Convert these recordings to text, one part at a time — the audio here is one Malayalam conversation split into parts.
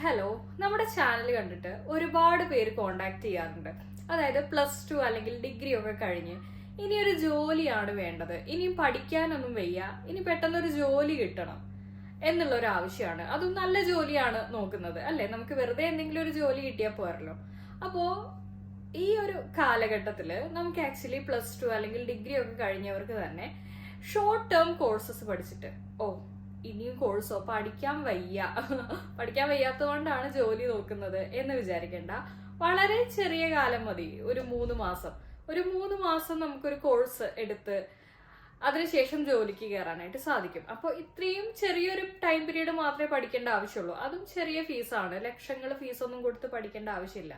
ഹലോ, നമ്മുടെ ചാനൽ കണ്ടിട്ട് ഒരുപാട് പേര് കോണ്ടാക്ട് ചെയ്യാറുണ്ട്. അതായത് +2 അല്ലെങ്കിൽ ഡിഗ്രി ഒക്കെ കഴിഞ്ഞ് ഇനിയൊരു ജോലിയാണ് വേണ്ടത്, ഇനിയും പഠിക്കാനൊന്നും വയ്യ, ഇനി പെട്ടെന്നൊരു ജോലി കിട്ടണം എന്നുള്ള ഒരു ആവശ്യമാണ്. അതും നല്ല ജോലിയാണ് നോക്കുന്നത് അല്ലെ, നമുക്ക് വെറുതെ എന്തെങ്കിലും ഒരു ജോലി കിട്ടിയാൽ പോരല്ലോ. അപ്പോ ഈ ഒരു കാലഘട്ടത്തില് നമുക്ക് ആക്ച്വലി +2 അല്ലെങ്കിൽ ഡിഗ്രി ഒക്കെ കഴിഞ്ഞവർക്ക് തന്നെ ഷോർട്ട് ടേം കോഴ്സസ് പഠിച്ചിട്ട് ഇനിയും കോഴ്സോ പഠിക്കാൻ വയ്യാത്തതുകൊണ്ടാണ് ജോലി നോക്കുന്നത് എന്ന് വിചാരിക്കേണ്ട. വളരെ ചെറിയ കാലം മതി, ഒരു 3 മാസം നമുക്കൊരു കോഴ്സ് എടുത്ത് അതിനുശേഷം ജോലിക്ക് കയറാനായിട്ട് സാധിക്കും. അപ്പോൾ ഇത്രയും ചെറിയൊരു ടൈം പീരീഡ് മാത്രമേ പഠിക്കേണ്ട ആവശ്യമുള്ളൂ. അതും ചെറിയ ഫീസാണ്, ലക്ഷങ്ങൾ ഫീസൊന്നും കൊടുത്ത് പഠിക്കേണ്ട ആവശ്യമില്ല.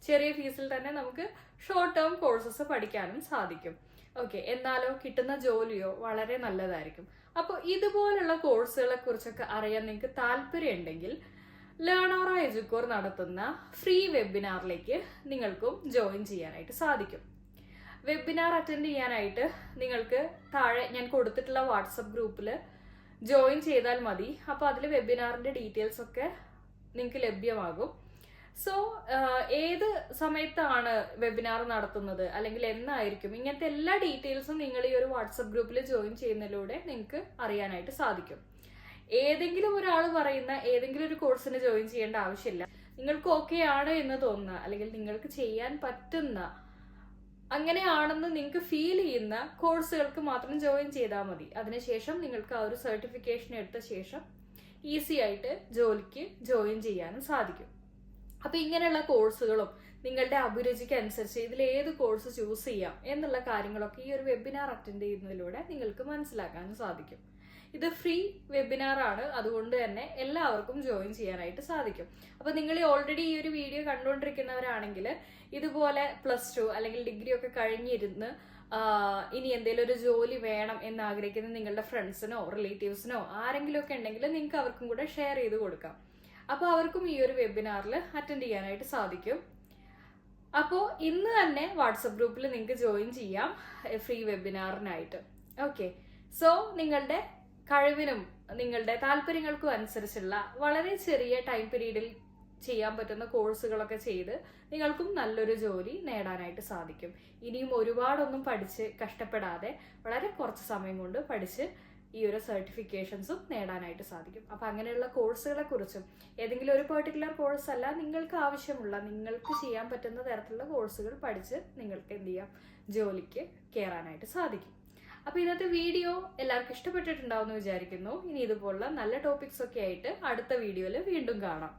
ചെറിയ ഫീസിൽ തന്നെ നമുക്ക് ഷോർട്ട് ടേം കോഴ്സസ് പഠിക്കാനും സാധിക്കും. ഓക്കെ, എന്നാലോ കിട്ടുന്ന ജോലിയോ വളരെ നല്ലതായിരിക്കും. അപ്പോൾ ഇതുപോലുള്ള കോഴ്സുകളെ കുറിച്ചൊക്കെ അറിയാൻ നിങ്ങൾക്ക് താല്പര്യം ഉണ്ടെങ്കിൽ ലേണോറ എഡ്യൂക്കോർ നടത്തുന്ന ഫ്രീ വെബിനാറിലേക്ക് നിങ്ങൾക്കും ജോയിൻ ചെയ്യാനായിട്ട് സാധിക്കും. വെബിനാർ അറ്റൻഡ് ചെയ്യാനായിട്ട് നിങ്ങൾക്ക് താഴെ ഞാൻ കൊടുത്തിട്ടുള്ള വാട്സപ്പ് ഗ്രൂപ്പിൽ ജോയിൻ ചെയ്താൽ മതി. അപ്പോൾ അതിൽ വെബിനാറിന്റെ ഡീറ്റെയിൽസ് ഒക്കെ നിങ്ങൾക്ക് ലഭ്യമാകും. സോ ഏത് സമയത്താണ് വെബിനാർ നടത്തുന്നത് അല്ലെങ്കിൽ എന്നായിരിക്കും, ഇങ്ങനത്തെ എല്ലാ ഡീറ്റെയിൽസും നിങ്ങൾ ഈ ഒരു വാട്സപ്പ് ഗ്രൂപ്പിൽ ജോയിൻ ചെയ്യുന്നതിലൂടെ നിങ്ങൾക്ക് അറിയാനായിട്ട് സാധിക്കും. ഏതെങ്കിലും ഒരാൾ പറയുന്ന ഏതെങ്കിലും ഒരു കോഴ്സിന് ജോയിൻ ചെയ്യേണ്ട ആവശ്യമില്ല. നിങ്ങൾക്ക് ഓക്കെ ആണ് എന്ന് തോന്നുന്ന അല്ലെങ്കിൽ നിങ്ങൾക്ക് ചെയ്യാൻ പറ്റുന്ന അങ്ങനെയാണെന്ന് നിങ്ങൾക്ക് ഫീൽ ചെയ്യുന്ന കോഴ്സുകൾക്ക് മാത്രം ജോയിൻ ചെയ്താൽ മതി. അതിനുശേഷം നിങ്ങൾക്ക് ആ ഒരു സർട്ടിഫിക്കേഷൻ എടുത്ത ശേഷം ഈസി ആയിട്ട് ജോലിക്ക് ജോയിൻ ചെയ്യാനും സാധിക്കും. അപ്പൊ ഇങ്ങനെയുള്ള കോഴ്സുകളും നിങ്ങളുടെ അഭിരുചിക്ക് അനുസരിച്ച് ഇതിൽ ഏത് കോഴ്സ് ചൂസ് ചെയ്യാം എന്നുള്ള കാര്യങ്ങളൊക്കെ ഈ ഒരു വെബിനാർ അറ്റൻഡ് ചെയ്യുന്നതിലൂടെ നിങ്ങൾക്ക് മനസ്സിലാക്കാനും സാധിക്കും. ഇത് ഫ്രീ വെബിനാർ ആണ്, അതുകൊണ്ട് തന്നെ എല്ലാവർക്കും ജോയിൻ ചെയ്യാനായിട്ട് സാധിക്കും. അപ്പൊ നിങ്ങൾ ഓൾറെഡി ഈ ഒരു വീഡിയോ കണ്ടുകൊണ്ടിരിക്കുന്നവരാണെങ്കിൽ ഇതുപോലെ +2 അല്ലെങ്കിൽ ഡിഗ്രി ഒക്കെ കഴിഞ്ഞിരുന്ന് ഇനി എന്തെങ്കിലും ഒരു ജോലി വേണം എന്ന് ആഗ്രഹിക്കുന്ന നിങ്ങളുടെ ഫ്രണ്ട്സിനോ റിലേറ്റീവ്സിനോ ആരെങ്കിലും ഒക്കെ ഉണ്ടെങ്കിൽ നിങ്ങൾക്ക് അവർക്കും കൂടെ ഷെയർ ചെയ്ത് കൊടുക്കാം. അപ്പോൾ അവർക്കും ഈ ഒരു വെബിനാറിൽ അറ്റൻഡ് ചെയ്യാനായിട്ട് സാധിക്കും. അപ്പോൾ ഇന്ന് തന്നെ വാട്സപ്പ് ഗ്രൂപ്പിൽ നിങ്ങൾക്ക് ജോയിൻ ചെയ്യാം ഫ്രീ വെബിനാറിനായിട്ട്. ഓക്കെ, സോ നിങ്ങളുടെ കഴിവിനും നിങ്ങളുടെ താല്പര്യങ്ങൾക്കും അനുസരിച്ചുള്ള വളരെ ചെറിയ ടൈം പീരീഡിൽ ചെയ്യാൻ പറ്റുന്ന കോഴ്സുകളൊക്കെ ചെയ്ത് നിങ്ങൾക്കും നല്ലൊരു ജോലി നേടാനായിട്ട് സാധിക്കും. ഇനിയും ഒരുപാടൊന്നും പഠിച്ച് കഷ്ടപ്പെടാതെ വളരെ കുറച്ച് സമയം കൊണ്ട് പഠിച്ച് ഈ ഒരു സർട്ടിഫിക്കേഷൻസും നേടാനായിട്ട് സാധിക്കും. അപ്പൊ അങ്ങനെയുള്ള കോഴ്സുകളെ കുറിച്ചും ഏതെങ്കിലും ഒരു പെർട്ടിക്കുലർ കോഴ്സ് അല്ല, നിങ്ങൾക്ക് ആവശ്യമുള്ള നിങ്ങൾക്ക് ചെയ്യാൻ പറ്റുന്ന തരത്തിലുള്ള കോഴ്സുകൾ പഠിച്ച് നിങ്ങൾക്ക് എന്ത് ചെയ്യാം, ജോലിക്ക് കയറാനായിട്ട് സാധിക്കും. അപ്പൊ ഇന്നത്തെ വീഡിയോ എല്ലാവർക്കും ഇഷ്ടപ്പെട്ടിട്ടുണ്ടാവും എന്ന് വിചാരിക്കുന്നു. ഇനി ഇതുപോലുള്ള നല്ല ടോപ്പിക്സ് ഒക്കെ ആയിട്ട് അടുത്ത വീഡിയോയിൽ വീണ്ടും കാണാം.